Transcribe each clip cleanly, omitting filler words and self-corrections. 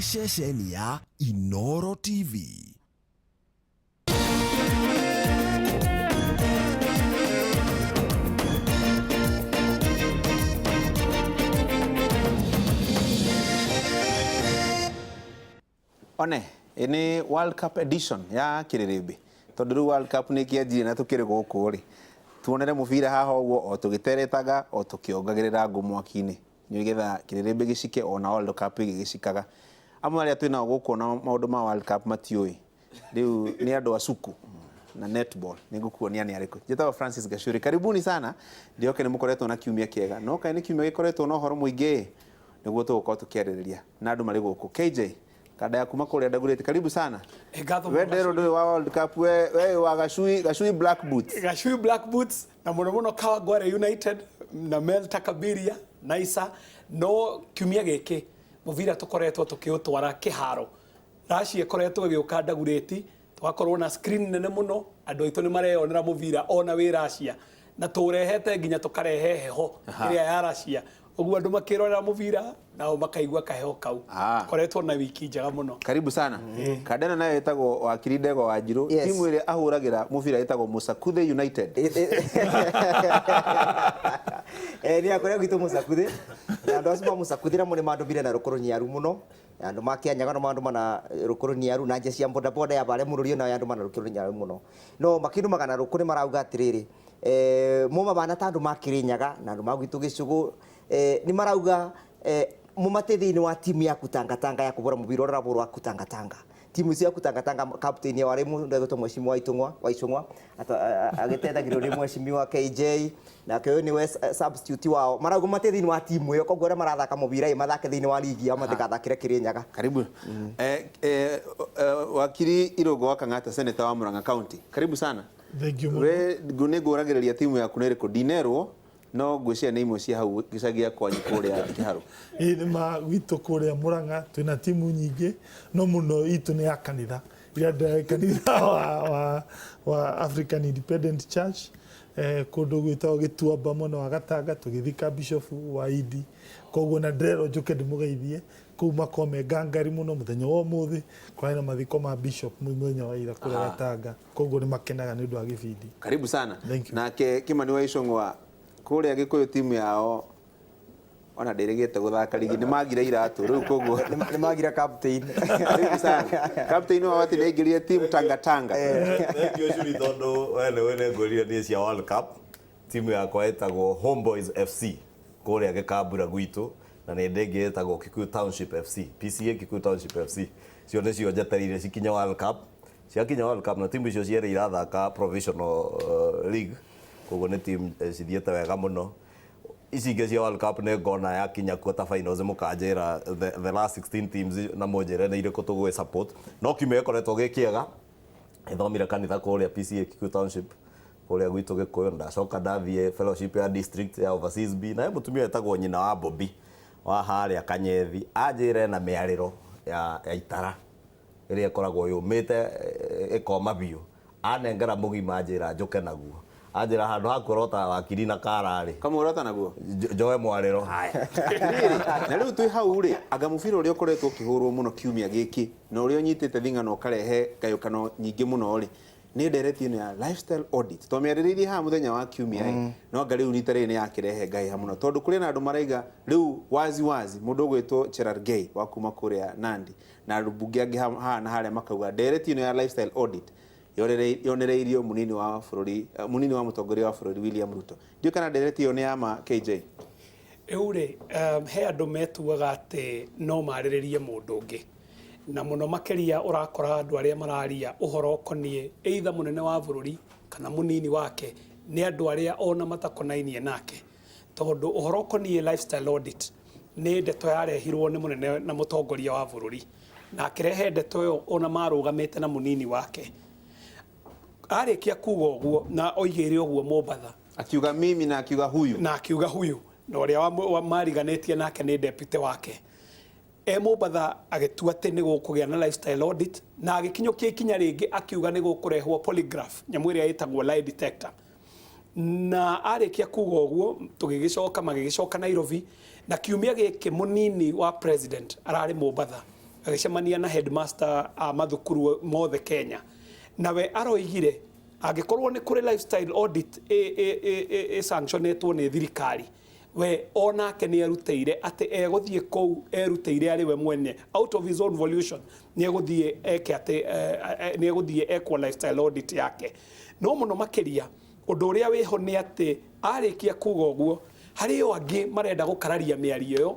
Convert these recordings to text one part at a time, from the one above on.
nĩ ceceni ya Inooro TV. One, ini World Cup edition ya Kiriribi. Tondu World Cup ni kianjire na tukiri guku ri. Tuonere mubira haha uguo o tugiteretaga o tukiongagirira ngumwaki-ini. Nigetha Kiriribi gicike ona World Cup gicikaga. Amwe aria twina guku na maundu ma World Cup matioi. Riu ni andu acuku na netball nigukuonia ni ariku. Njetaga Francis Gachuri. Karibuni sana. Ndioke ni mukoretwo na kiumia kiega. No kae ni kiumia gikoretwo na uhoro muingi. Niguo tugukorwo tukiaririria na andu mari guku. KJ kada ya kuma kule Dagoretti, karibu sana. Wewe ndio wa World Cup, wewe wa Gachui Black Boots. Gachui Black Boots na muno Kawangware United na Mel Takabiria Naisa no kiumia giki muvira tukoretwo tukiutwara kiharo. Rashi ekoretwo giuka Dagoretti, twakorwo na screen nene muno, andu aitu ni mareyonera muvira ona wi Russia na turehete nginya tukarehe heho iria ya Russia. Oguo andu makirorera muvira nao makaigua kaheho kau. Koretwo na wiki njega muno. Karibu sana. Kadena nayo etagwo Wakiri Ndego wa Njiru. Timu ile ahuragira muvira etagwo Musakuthe United. Ni akoria gitu Musakuthe. Andu acio Musakuthira muri mandu bire na rukuru nyaru muno. Andu makianyaga no mandu mana rukuru nyaru na nje cia boda boda ya bare mururio na andu mana rukuru nyaru muno. No makindu magana rukuru marauga atiriri. Muma bana tandu makirinyaga na andu magwitu gicugu ni marauga mumatethi ni wa timu ya kutangatanga ya kubora mubiro rabo rwa kutangatanga. Timu cia kutangatanga captain ya wale mundu ndagotwo mweshimiwa Waicung'wa agetethagirwo ni mweshimiwa KJ na kayo ni substitute wao. Marauga mumatethi ni wa timu yo kogora marathaka mubira mathake thini wa ligi ya matikathakire Kirinyaga. Karibu. Wakiri Irogo wa Kang'ata, Senator wa Murang'a County. Karibu sana. Thank you. We nguragiriria timu ya kunereko dinerwo no gwicea ni imwe cia hau gicagia kwanyu kuria Kiharu. Ni ma gwitũ kuria Murang'a twina timu nyingi no muno itu ni ya kanitha ira kanitha wa African Independent Church kundu gwitagwo Gituamba mwena wa Gatanga tugithika Bishop wa Idi koguo na ndero njuke ndimugeithie kuu makome ngangari muno muthenya wa umuthi kwa ina mathiko ma Bishop muthenya wa ira kuria Gatanga koguo ni makenaga ni undu wa gibindi. Karibu sana. Na Kimani Waicung'wa kuria Gikuyu timu yao ona ndirigite guthaka ligi ni magira iratu riu koguo ni magira captain. Karibu sana. Captain wa wati neigirie timu Tanga. Thank you Shuri tondu wene ngorire ni cia World Cup. Timu yakwa etagwo Homeboys FC kuria Gikambura gwitu na ni ndingi etagwo Kikuyu Township FC. PCA Kikuyu Township FC. Cio nicio njeterire cikinya World Cup. Ciakinya World Cup na timu icio ciere irathaka provincial league. Koguo ni team cithiete wega muno. Ici ingĩ cia World Cup nĩ ngona yakinya quarter finals mukanjĩra the last 16 teams na mũnjĩre nĩ irĩkũ tũgwĩ support. No kiumia gĩkoretwo gĩ kĩega. Ithomire kanitha kũrĩa PCA Kikuyu Township kũrĩa gwitũ Gĩkũyũ, ndacoka ndathiĩ fellowship ya district ya Overseas B na mũtumia etagwo nyina wa Bobby wa harĩa Kanyethi anjĩre na mĩarĩro ya itara ĩrĩa ĩkoragwo yũmĩte ĩkoma biũ. Anengera mũgima anjĩra njoke naguo. Ajira handu hakurota Wakiri na Karari kamurota naguo Joe Mwarero. Na riu twi hau ri anga mubira uria ukoretwo kihurwo muno kiumia giki na uria unyitite thingano karehe kayukano nyingi muno ri ni ndereti ino ya lifestyle audit to miariririe ha muthenya wa kiumia no anga riu rita ni yakirehe ngai ha muno tondu kuri na andu maraiga riu wazi mundu gwitwo Gerard Gay wa kuma kuria Nandi na rubungi angi ha na haria makauga ndereti ino ya lifestyle audit yonereirio munini wa bururi munini wa mutongoria wa bururi William Ruto. Ndio kana ndereti yo ni ama KJ eure he andu metuaga ati no mariririe mundu ungi na muno makeria urakora andu aria mararia uhoro konie either munene wa bururi kana munini wake ni andu aria ona matakonainie nake tondu uhoro konie lifestyle audit ni ndeto yarehirwo ni munene na mutongoria wa bururi na akirehe ndeto yo ona marugamite na munini wake arikia kuga uguo na oigire uguo Mombatha akiuga mimi na akiuga huyu na uria wa mariganetie nake ni deputy wake Mombatha agetua ati ni gukugia na lifestyle audit na agikinyokia ikinya ringi akiuga ni gukurehwo polygraph nyamu iria itagwo lie detector na arikia kuga uguo tugigicoka magigicoka Nairobi na kiumia giki munini wa president arari Mombatha agicemania na headmaster a mathukuru mothe Kenya nawe aroigire angikorwo ni kuri lifestyle audit sanctionetwo ni thirikari we onake ni aruteire ati eguthie kou eruteire ari we mwene out of his own volition ni eguthie eke ati ni eguthie ekwo lifestyle audit yake no muno makiria undu uria wiho ni ati arikia kuga uguo hari o angi marenda gukararia miario yo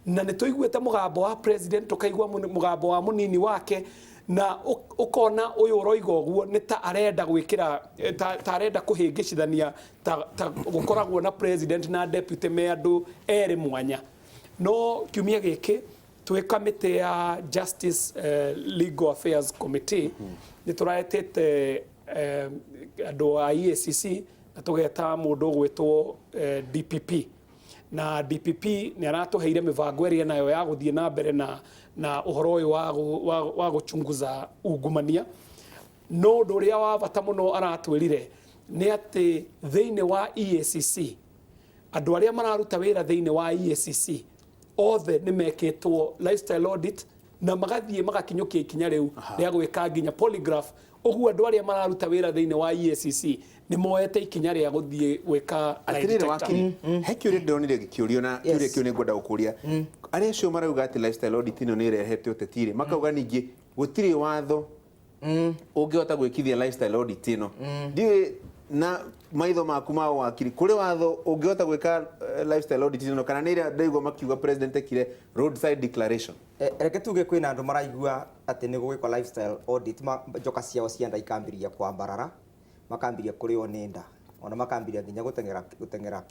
na nĩ tũiguĩte mũgambo wa president tukaigua mũgambo wa mũnini wake na ukona ũyũ ũroiga ũguo nĩ ta arenda gwĩkĩra ta arenda kũhĩngĩcithania ta gũkoragwo na president na deputy me andũ erĩ mwanya no kiumia gĩkĩ twĩ kamĩtĩ ya Justice Legal Affairs Committee nĩ tũraetĩte andũ a EACC na tũgeta mũndũ ũgwĩtwo DPP na DPP ni aratuheire mivango ĩrĩa nayo ya guthie na mbere na uhoro uyu wa guchunguza ungumania no nduria wa bata muno aratwirire ni ati thiini wa EACC andu aria mararuta wira thiini wa EACC othe ni meketwo lifestyle audit na magathie magakinyukia ikinya riu ria gwika nginya polygraph uguo andu aria mararuta wira thiini wa EACC ni moete ikinya ria guthie gwika atirire wakiri he kiuria ndonire gikiurio na kiuria kiu ni ngwenda gukuria aria cio marauga ati lifestyle audit ino ni irehete utetire makauga ningi gutiri watho ungihota gwikithia lifestyle audit ino ndiwe na maitho maku ma wakiri kuri watho ungihota gwika lifestyle audit ino kana ni ira ndaigua makiuga president ekire roadside declaration reke tuge kwina andu maraigua ati ni gugikwa lifestyle audit njoka ciao cienda ikambiria kwa mbarara makambiria kurio ni nda ona makambiria nginya gutengera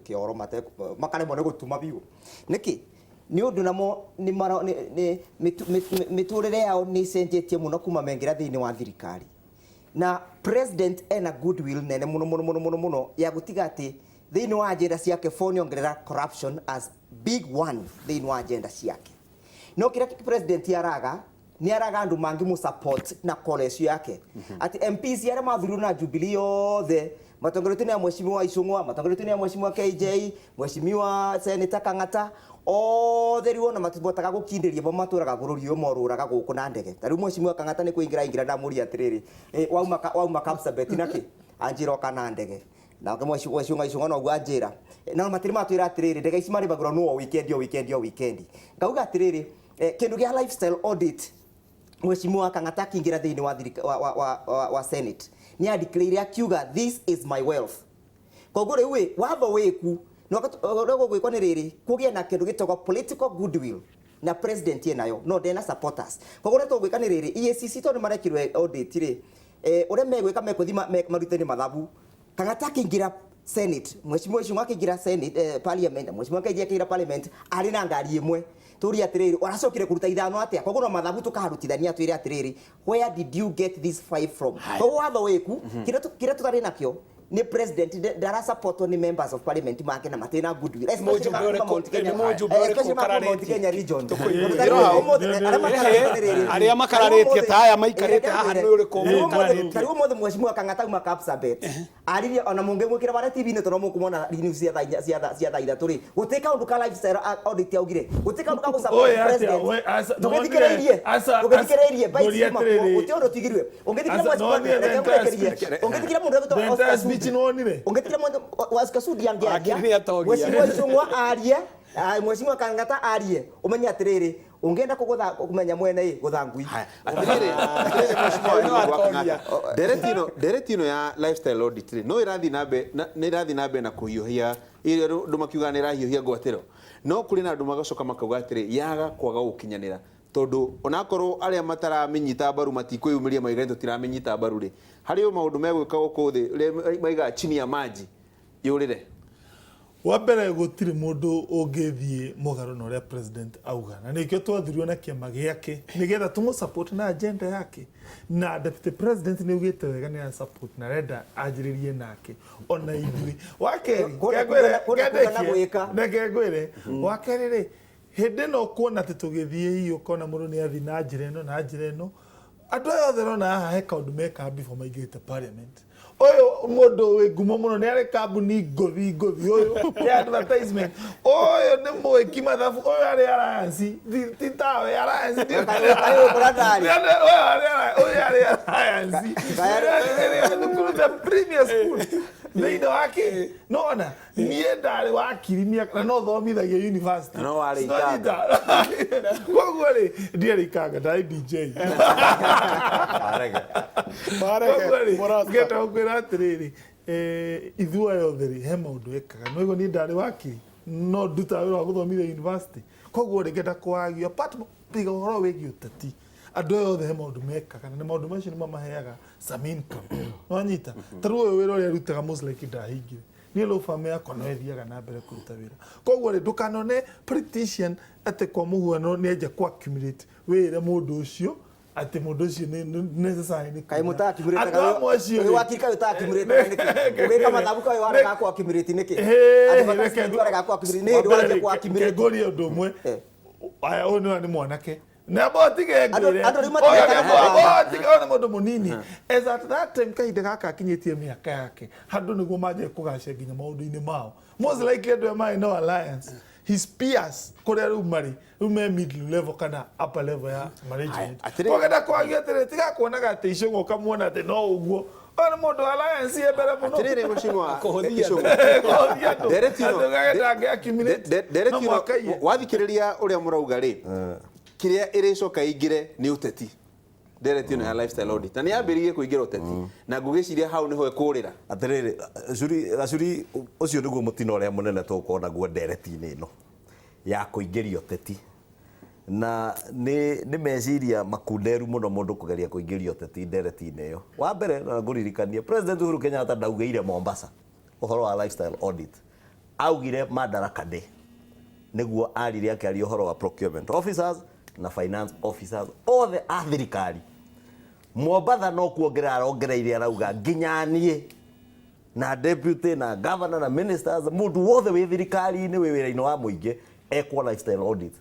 kioro mate makaremwo ni gutuma biu niki ni undu namo ni miturire yao ni senjetie muno kuma mengira thiini wa thirikari na president ena goodwill nene muno ya gutiga ati thiini wa agenda ciake phone ongerera corruption as big one thiini wa agenda ciake no kira president yaraga ni araga andu mangi mu support na college yake ati MPs yare mathuru na Jubilee yothe matongoretwo ni mheshimiwa Icung'wa matongoretwo ni mheshimiwa KJ mheshimiwa Senator Kang'ata othe riwo na matibotaga gukindiria bo maturaga bururi yo moruraga guku na ndege tari mheshimiwa Kang'ata ni kuingira na muri atiriri wauma Kapsabet naki anjiro kana ndege na mheshimiwa Icung'wa no gwanjira na matiri matwira atiriri ndege ici mari bagura no weekend ngauga atiriri kindu gia lifestyle audit mheshimiwa Kang'ata kingira thiini wa Senate ni adeclare akiuga this is my wealth koguo riu watho wiku no gwikwo ni riri kugia na kindu gitagwo political goodwill na president yenayo no ndena supporters koguo neto gwika ni riri EACC to ni marekirwe audit ri uria megwika mekuthi maruteni mathabu Kang'ata kingira Senate mheshimiwa Icung'wa kingira Senate parliament mheshimiwa KJ kingira parliament ari na ngari imwe turi atiriri oracokire kuruta ithano atia koguo no mathabu tukaharutithania twire atiriri where did you get this 5 from koguo watho wiku kire tutari nakio ni president dara support ni members of parliament make na matena goodwill especially Mount Kenya region aria makararĩtie ta aya maikarĩte haha nĩ ũrĩkũ mũkararĩtie karibu mothe mheshimiwa Kang'ata uma Kapsabet aririe ona munge mwikira bare TV ni tono mukumona news cia thaitha turi gutika undu ka lifestyle audit yaugire gutika undu ka gusupport president tugithikiririe by utiondo tigirwe ungithikira mundu ungetikira mundu wasikasudi yangia mheshimiwa Icung'wa arie mheshimiwa Kang'ata arie umenya atiriri ungenda kugutha kumenya mwene guthangui atiriri Deretino ya lifestyle audit no irathi nabe na kuhiuhia ile ndu makiuga ni rahiuhia ngwatiro no kuri na ndu magacoka makauga atiri yaga kwaga gukinyanira tondu onakorwo aria mataramenyita baru matikwiyumiria maiga tutiramenyita baru ri hari o maundu megwika guku thi maiga chini ya maji yurire wambere gutiri mundu ungithie mugaru na uria president auga na nikio twathirio na kiama giake nigetha tumu support na agenda yake na deputy president ni ugite wega ni support na renda ajiririe nake ona ithui wakeri ngegwire wakeri ri hindi no kuona ati tugithie hiyo kona mundu ni athi na njira ino andu yothe rona haha he kaundu meka before maigite parliament oyo modo we gumo muno ne ari kambuni ngothi oyo ya advertisement oyo ne mweki mathabu oyo ari alliance titawe alliance Kayo bradari. oyo ari alliance the premier school thĩinĩ wake nona niĩ ndarĩ wakiri mĩaka no thomithagia university No warĩ ikanga. koguo rĩ ndiarĩ ikanga ndarĩ DJ ngenda gũkwĩra atĩrĩrĩ ithuothe othe rĩ he maũndũ ekaga no niĩ ndarĩ wakiri no ndutaga wĩra wa gũthomithia university koguo rĩ ngenda kũwagia tiga ũhoro wĩgiĩ ũteti andũ aya othe he maũndũ mekaga na maũndũ macio nĩ mamaheaga some income wanyita tarĩu ũyũ wĩra ũrĩa arutaga Muslike ndahingire niĩ low farm yakwa no ĩthiaga na mbere kũruta wĩra koguo rĩ ndũkanone politician atĩ kwa mũhuano nĩ enja kũ accumulate wĩra mũndũ ũcio atĩ mũndũ ũcio nĩ necessary nĩ Kaĩ mũta accumulate kayo wakiri kayo ta accumulate nĩkĩ ũgĩka mathabu kayo warega kũ accumulate nĩkĩ advertisement warega kũ accumulate nĩ hĩndĩ warega kũ accumulate ngũria ũndũ ũmwe aya ũyũ nĩ mwanake nabotige ngire andũ rĩu matikaga ona mũndũ mũnini as at that time kahinda gaka akinyĩtie mĩaka yake handũ nĩguo manjie kũgacia nginya maũndũ-inĩ mao Muslike andũ marĩ no alliance his peers kũrĩa rĩu marĩ rĩu me middle level kana upper level ya management kũgenda kwagia atĩrĩ tiga kuonaga atĩ icũng'o ũkamuona atĩ no ũguo ona mũndũ alliance ye mbere mũno Atĩrĩrĩ mũcimwa wathikĩrĩria ũrĩa mũrauga rĩ kĩrĩa ĩrĩcoka ingire nĩ ũteti ndereti ĩno ya lifestyle audit na nĩ yambĩrĩirie kũingĩra ũteti na ngũgĩciria hau nĩho ĩkũrĩra atĩrĩrĩ gacuri ũcio nĩguo mũtino ũrĩa mũnene tũgũkorwo naguo ndereti-inĩ ĩno ya kũingĩria ũteti na nĩ meciria makunderu mũno mũndũ kũgeria kũingĩria ũteti ndereti-inĩ ĩyo wa mbere na ngũririkanie President Uhuru Kenyatta ndaugĩire Mombasa ũhoro wa lifestyle audit augire Madaraka Day nĩguo arire akĩaria ũhoro wa procurement officers na finance officers othe a thirikari Mombatha no kuongerera arongereire arauga nginya niĩ na deputy na governor na ministers mũndũ wothe wĩ thirikari-inĩ wĩ wĩra-inĩ wa mũingĩ ekwo lifestyle audit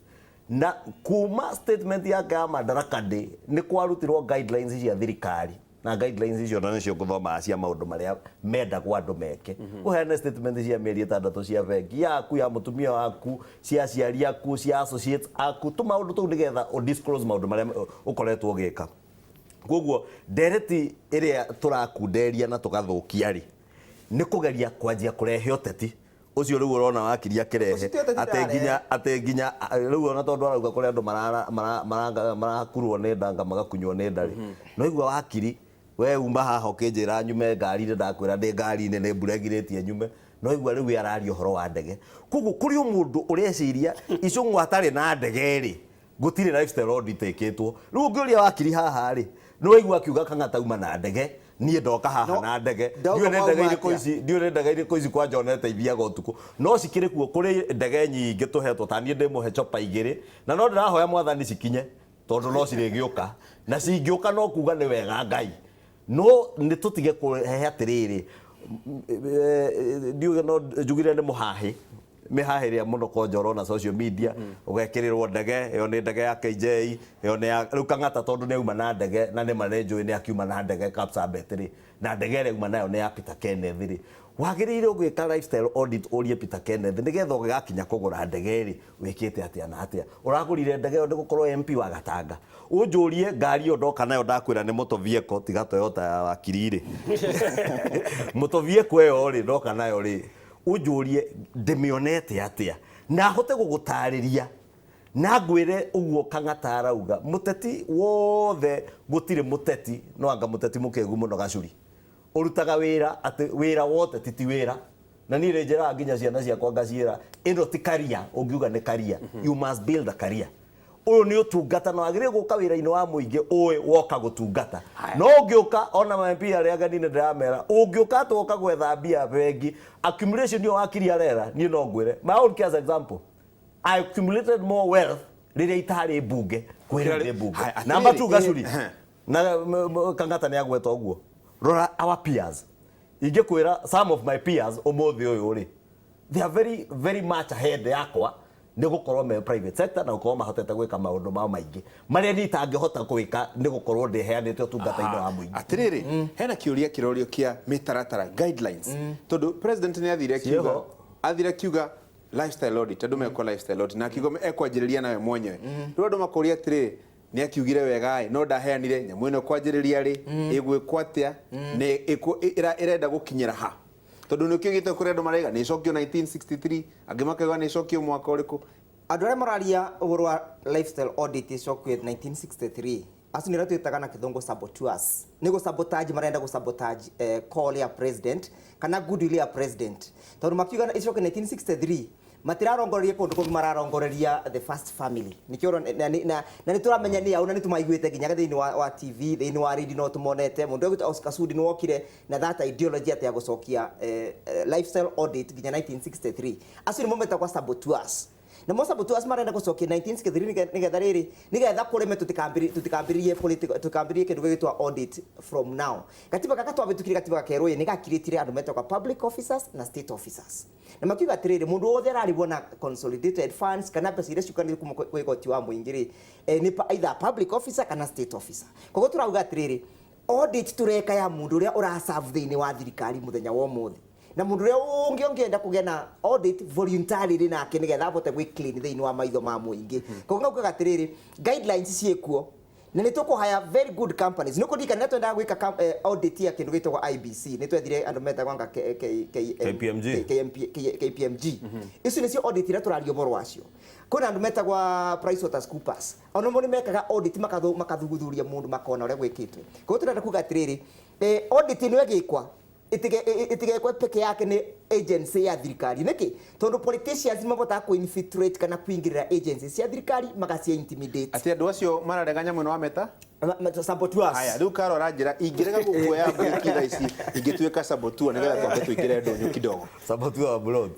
na kuma statement yake ya Madaraka Day nĩ kwarutirwo guidelines cia thirikari na guidelines icio na nĩcio ngũthoma cia maũndũ marĩa mendagwo andũ meke ũheane statement cia mĩeri 6 cia bengi yaku ya mũtumia waku cia aciari aku cia associates aku tũmaũndũ tũu nĩgetha ũdisclose maũndũ marĩa ũkoretwo ũgĩka koguo ndereti ĩrĩa tũrakunderia na tũgathũkia rĩ nĩ kũgeria kwanjia kũrehe ũteti ucio rĩu ũrona wakiria kĩrehe atĩ nginya rĩu ona tondũ arauga kũrĩa andũ marakurwo nĩ ndanga magakunywo nĩ ndarĩ no igua wakiri we uma haha ũkĩnjĩra nyume ngari-inĩ ndakwĩra ndĩ ngari-inĩ nĩ mburegirĩtie nyume no igua rĩu araria ũhoro wa ndege koguo kũrĩ mũndũ ũreciria icũng'wa atarĩ na ndege rĩ gũtirĩ lifestyle audit ĩkĩtwo rĩu ũngĩũria wakiri haha rĩ nĩ waigua akiuga Kang'ata uma na ndege niĩ ndoka haha na ndege ndiũĩ nĩ ndege irĩkũ ici kwanja onete ithiaga ũtukũ no cikĩrĩ kuo kũrĩ ndege nyingĩ tũhetwo ta niĩ ndĩmũhe chopa igĩrĩ na no ndĩrahoya mwathani cikinye tondũ no cirĩgĩũka na cingĩũka no kuga nĩ wega Ngai no nĩ tũtige kũrehe atĩrĩrĩ ndiuge no njugire nĩ mũhahi mĩhahĩrĩa mũno konjoro na social media ũgekĩrĩrwo ndege ĩyo nĩ ndege ya KJ ĩyo nĩ ya rĩu Kang'ata tondũ nĩ auma na ndege na nĩ manenjũĩ nĩ akiuma na ndege Kapsabet rĩ na ndege ĩrĩa auma nayo nĩ ya Peter Kenneth rĩ wagĩrĩire gwĩka lifestyle audit ũrie Peter Kenneth nĩgetha ũgĩgakinya kũgũra ndege rĩ wĩkĩte atĩa na atĩa ũragũrire ndege ĩyo ndĩgũkorwo MP wa Gatanga ũnjũrie ngari ĩyo ndoka nayo ndakwĩra nĩ motor vehicle tiga Toyota ya wakiri rĩ motor vehicle ĩyo rĩ ndoka nayo rĩ ũnjũrie ndĩmĩonete atĩa na hote gũgũtarĩria na ngwĩre ũguo Kang'ata arauga mũteti wothe gũtirĩ mũteti no anga mũteti mũkĩgu mũno gacuri ũrutaga wĩra atĩ wĩra wote ti wĩra na niĩ njĩraga nginya ciana ciakwa ngaciĩra ĩno ti career ũngiuga nĩ career you must build a career ũyũ nĩ ũtungata na wagĩrĩire gũka wĩra-inĩ wa mũingĩ ũĩ woka gũtungata no ũngĩũka ona MP arĩa ageni nĩ ndĩramera ũngĩũka twoka gwetha mbia bengi accumulation yo wakiri arera niĩ no ngwĩre my own case example I accumulated more wealth rĩrĩa itarĩ mbunge kwĩra ndĩ mbunge namba 2 gacuri na Kang'ata nĩ agweta ũguo rora our peers ingĩkwĩra some of my peers ũmũthĩ ũyũ rĩ they are very very much ahead yakwa nĩ gũkorwo me private sector na gũkorwo mahotete gwĩka maũndũ mao maingĩ marĩa niĩ itangĩhota gwĩka nĩ gũkorwo ndĩheanĩte ũtungata-inĩ wa mũingĩ. Atirĩrĩ, hena kĩũria kĩrorio kĩa mĩtaratara guidelines tondũ president nĩ athire kiuga lifestyle audit, andũ mekwo lifestyle audit na akiuga ekwanjĩrĩria nawe mwenyewe. Rĩu andũ makoria atirĩrĩ, nĩ akiugire wega no ndaheanire nyamũ ĩno kwanjĩrĩria rĩ, ĩgwĩkwo atĩa, ĩrenda gũkinyĩra ha? Tondũ nĩ kĩugĩte kũrĩ andũ maraiga nĩ icokio 1963, angĩ makauga nĩ icokio mwaka ũrĩkũ. Andũ arĩa mararia ũhoro wa lifestyle audit icokio 1963 acio nĩrĩa twĩtaga na kĩthũngũ saboteurs. Nĩ gũsabotage, marenda gũsabotage call ya president kana goodwill ya president. Tondũ makiuga icokio 1963 matirarongoreria kũndũ kũngĩ, mararongoreria the first family. Nikĩoro na nĩtũramenya nĩ au na nĩtũmaiguĩte nginya thĩinĩ wa TV, thĩinĩ wa radio no tũmonete mũndũ ũgwĩtwo Oscar Sudi nĩ wokire na that ideology ya gũcokia lifestyle audit nginya 1963. Acio nĩmo metagwo saboteurs. Na mo saboteurs marenda gũcokia 1963 nĩgetha rĩrĩ, nĩgetha kũreme tũtikambĩrĩrie kĩndũ gĩgĩtwa audit from now. Katiba gaka twabĩtũkire katiba kerũ nĩ gakirĩtire andũ metagwo public officers na state officers. Na makiuga atĩrĩrĩ, mũndũ wothe ararĩbwo na consolidated funds kana mbeca iria ciũkanĩte kuma kwĩ igoti wa mũingĩ rĩ, nĩ either public officer kana state officer. Koguo tũrauga atĩrĩrĩ, audit tũreka ya mũndũ ũrĩa ũraserve thĩinĩ wa thirikari mũthenya wa ũmũthĩ. Na mũndũ ũrĩa ũngĩenda kũgĩa na audit voluntarily nake nĩgetha ahote gwĩ clean thĩinĩ wa maitho ma mũingĩ. Koguo ngauga atĩrĩrĩ, guidelines ciĩkuo na nĩ tũkũhaya very good companies. Nĩ kũririkana nĩ twendaga gwĩka audit ya kĩndũ gĩtagwo IBC, nĩ twethire andũ metagwo KPMG. Icio nĩcio audit iria tũraria ũhoro wacio. Kwĩna andũ metagwo PricewaterhouseCoopers, ona mo nĩ mekaga audit makathuguthuria mũndũ makona ũrĩa gwĩkĩtwo. Koguo tũrenda kuga atĩrĩrĩ, audit ĩno ĩgĩkwa itigekwe peke yake ni agency ya thirikari. Niki tondu politicians mabota ku infiltrate kana kuingirira agencies ya thirikari magacia intimidate. Ati andu acio marareganya mwena wa meta saboteurs. Haya, riu Karora njira ingirega gukuoya mbiki thaa ici ingituika sabotua nigetha twambe tuingire ndonyo kidogo. Sabotua abroad.